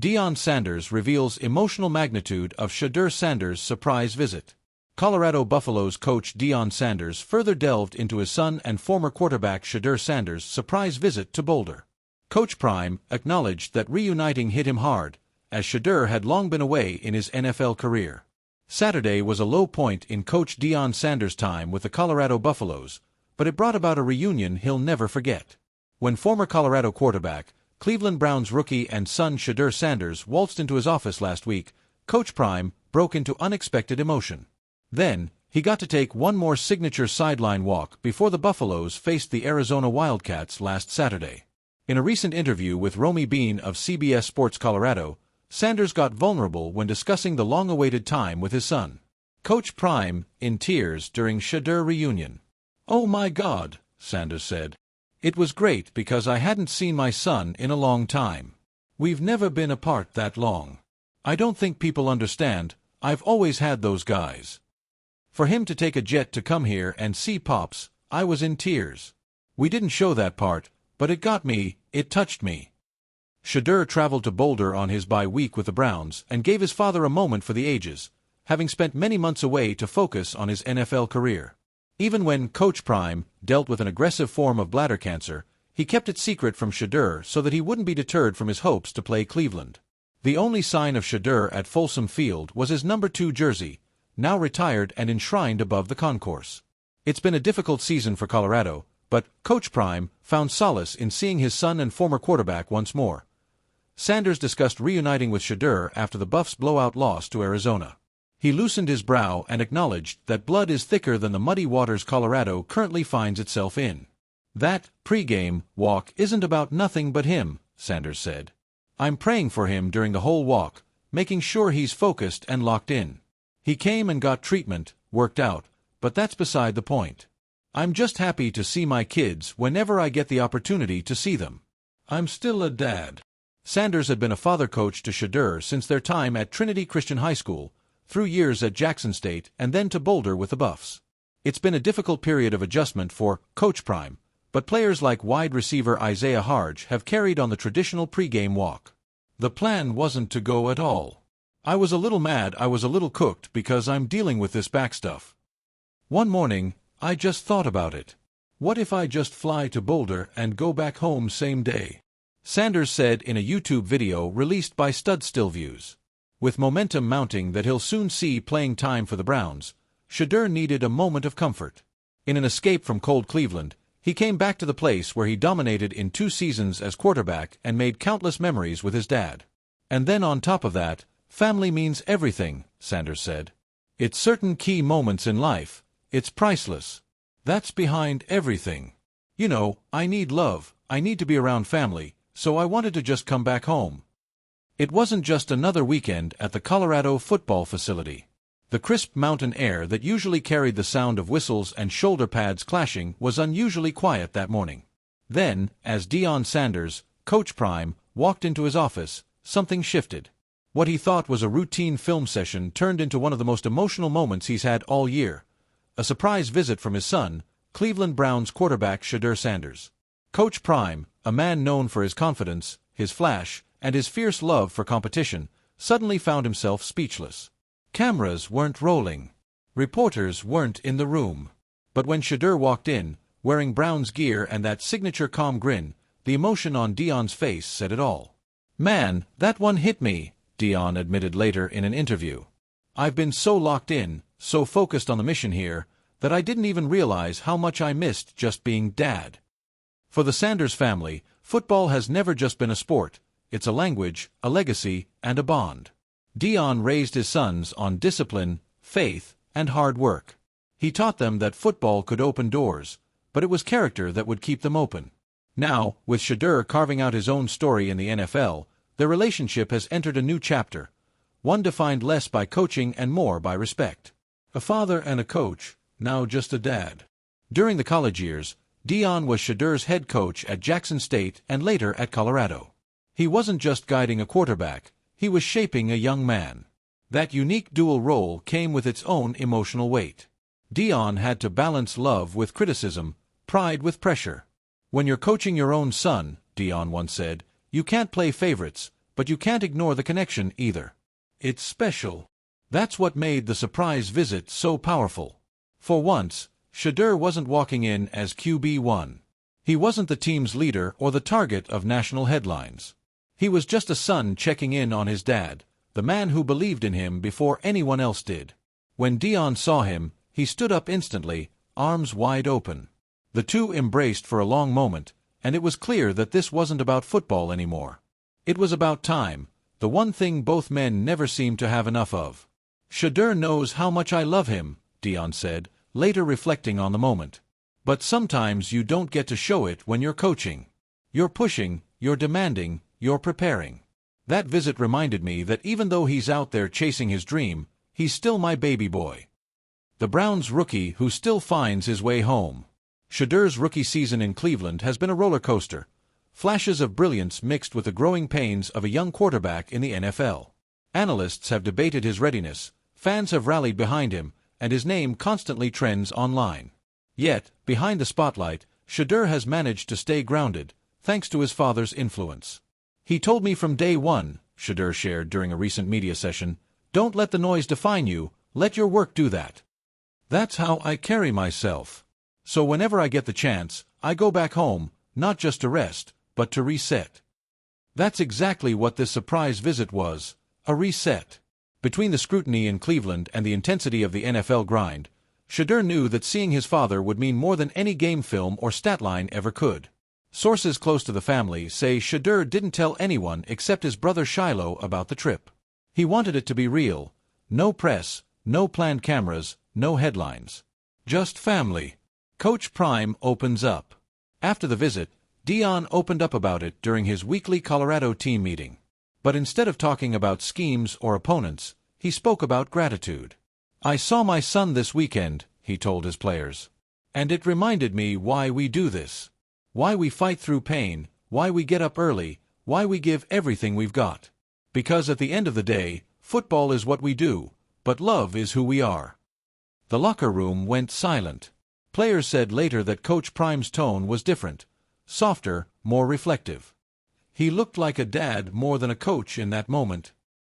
Deion Sanders reveals emotional magnitude of Shedeur Sanders' surprise visit. Colorado Buffaloes coach Deion Sanders further delved into his son and former quarterback Shedeur Sanders' surprise visit to Boulder. Coach Prime acknowledged that reuniting hit him hard, as Shedeur had long been away in his NFL career. Saturday was a low point in Coach Deion Sanders' time with the Colorado Buffaloes, but it brought about a reunion he'll never forget. When former Colorado quarterback, Cleveland Browns rookie and son Shedeur Sanders waltzed into his office last week, Coach Prime broke into unexpected emotion. Then, he got to take one more signature sideline walk before the Buffaloes faced the Arizona Wildcats last Saturday. In a recent interview with Romy Bean of CBS Sports Colorado, Sanders got vulnerable when discussing the long-awaited time with his son. Coach Prime, in tears during Shedeur reunion. "Oh my God," Sanders said. "It was great because I hadn't seen my son in a long time. We've never been apart that long. I don't think people understand, I've always had those guys. For him to take a jet to come here and see Pops, I was in tears. We didn't show that part, but it got me, it touched me." Shedeur traveled to Boulder on his bye week with the Browns and gave his father a moment for the ages, having spent many months away to focus on his NFL career. Even when Coach Prime dealt with an aggressive form of bladder cancer, he kept it secret from Shedeur so that he wouldn't be deterred from his hopes to play Cleveland. The only sign of Shedeur at Folsom Field was his number 2 jersey, now retired and enshrined above the concourse. It's been a difficult season for Colorado, but Coach Prime found solace in seeing his son and former quarterback once more. Sanders discussed reuniting with Shedeur after the Buffs' blowout loss to Arizona. He loosened his brow and acknowledged that blood is thicker than the muddy waters Colorado currently finds itself in. "That pre-game walk isn't about nothing but him," Sanders said. "I'm praying for him during the whole walk, making sure he's focused and locked in. He came and got treatment, worked out, but that's beside the point. I'm just happy to see my kids whenever I get the opportunity to see them. I'm still a dad." Sanders had been a father coach to Shedeur since their time at Trinity Christian High School, through years at Jackson State and then to Boulder with the Buffs. It's been a difficult period of adjustment for Coach Prime, but players like wide receiver Isaiah Harge have carried on the traditional pregame walk. "The plan wasn't to go at all. I was a little mad, I was a little cooked because I'm dealing with this back stuff. One morning, I just thought about it. What if I just fly to Boulder and go back home same day?" Sanders said in a YouTube video released by Stud Stillviews. With momentum mounting that he'll soon see playing time for the Browns, Shedeur needed a moment of comfort. In an escape from cold Cleveland, he came back to the place where he dominated in 2 seasons as quarterback and made countless memories with his dad. "And then on top of that, family means everything," Sanders said. "It's certain key moments in life, it's priceless. That's behind everything. You know, I need love, I need to be around family, so I wanted to just come back home." It wasn't just another weekend at the Colorado football facility. The crisp mountain air that usually carried the sound of whistles and shoulder pads clashing was unusually quiet that morning. Then, as Deion Sanders, Coach Prime, walked into his office, something shifted. What he thought was a routine film session turned into one of the most emotional moments he's had all year. A surprise visit from his son, Cleveland Browns quarterback Shedeur Sanders. Coach Prime, a man known for his confidence, his flash, and his fierce love for competition, suddenly found himself speechless. Cameras weren't rolling. Reporters weren't in the room. But when Shedeur walked in, wearing Browns gear and that signature calm grin, the emotion on Deion's face said it all. "Man, that one hit me," Deion admitted later in an interview. "I've been so locked in, so focused on the mission here, that I didn't even realize how much I missed just being dad." For the Sanders family, football has never just been a sport. It's a language, a legacy, and a bond. Deion raised his sons on discipline, faith, and hard work. He taught them that football could open doors, but it was character that would keep them open. Now, with Shedeur carving out his own story in the NFL, their relationship has entered a new chapter, one defined less by coaching and more by respect. A father and a coach, now just a dad. During the college years, Deion was Shedeur's head coach at Jackson State and later at Colorado. He wasn't just guiding a quarterback, he was shaping a young man. That unique dual role came with its own emotional weight. Deion had to balance love with criticism, pride with pressure. "When you're coaching your own son," Deion once said, "you can't play favorites, But you can't ignore the connection either. It's special. That's what made the surprise visit so powerful. For once, Shedeur wasn't walking in as QB1. He wasn't the team's leader or the target of national headlines. He was just a son checking in on his dad, the man who believed in him before anyone else did. When Deion saw him, he stood up instantly, arms wide open. The two embraced for a long moment, and it was clear that this wasn't about football anymore. It was about time, the one thing both men never seemed to have enough of. "Shedeur knows how much I love him," Deion said, later reflecting on the moment. "But sometimes you don't get to show it when you're coaching. You're pushing, you're demanding, you're preparing." That visit reminded me that even though he's out there chasing his dream, he's still my baby boy. The Browns rookie who still finds his way home. Shedeur's rookie season in Cleveland has been a roller coaster. Flashes of brilliance mixed with the growing pains of a young quarterback in the NFL. Analysts have debated his readiness, fans have rallied behind him, and his name constantly trends online. Yet, behind the spotlight, Shedeur has managed to stay grounded, thanks to his father's influence. "He told me from day one," Shedeur shared during a recent media session, "don't let the noise define you, let your work do that. That's how I carry myself. So whenever I get the chance, I go back home, not just to rest, but to reset." That's exactly what this surprise visit was, a reset. Between the scrutiny in Cleveland and the intensity of the NFL grind, Shedeur knew that seeing his father would mean more than any game film or stat line ever could. Sources close to the family say Shedeur didn't tell anyone except his brother Shiloh about the trip. He wanted it to be real. No press, no planned cameras, no headlines. Just family. Coach Prime opens up. After the visit, Deion opened up about it during his weekly Colorado team meeting. But instead of talking about schemes or opponents, he spoke about gratitude. "I saw my son this weekend," he told his players. "And it reminded me why we do this. Why we fight through pain, why we get up early, why we give everything we've got. Because at the end of the day, football is what we do, but love is who we are." The locker room went silent. Players said later that Coach Prime's tone was different, softer, more reflective. He looked like a dad more than a coach in that moment.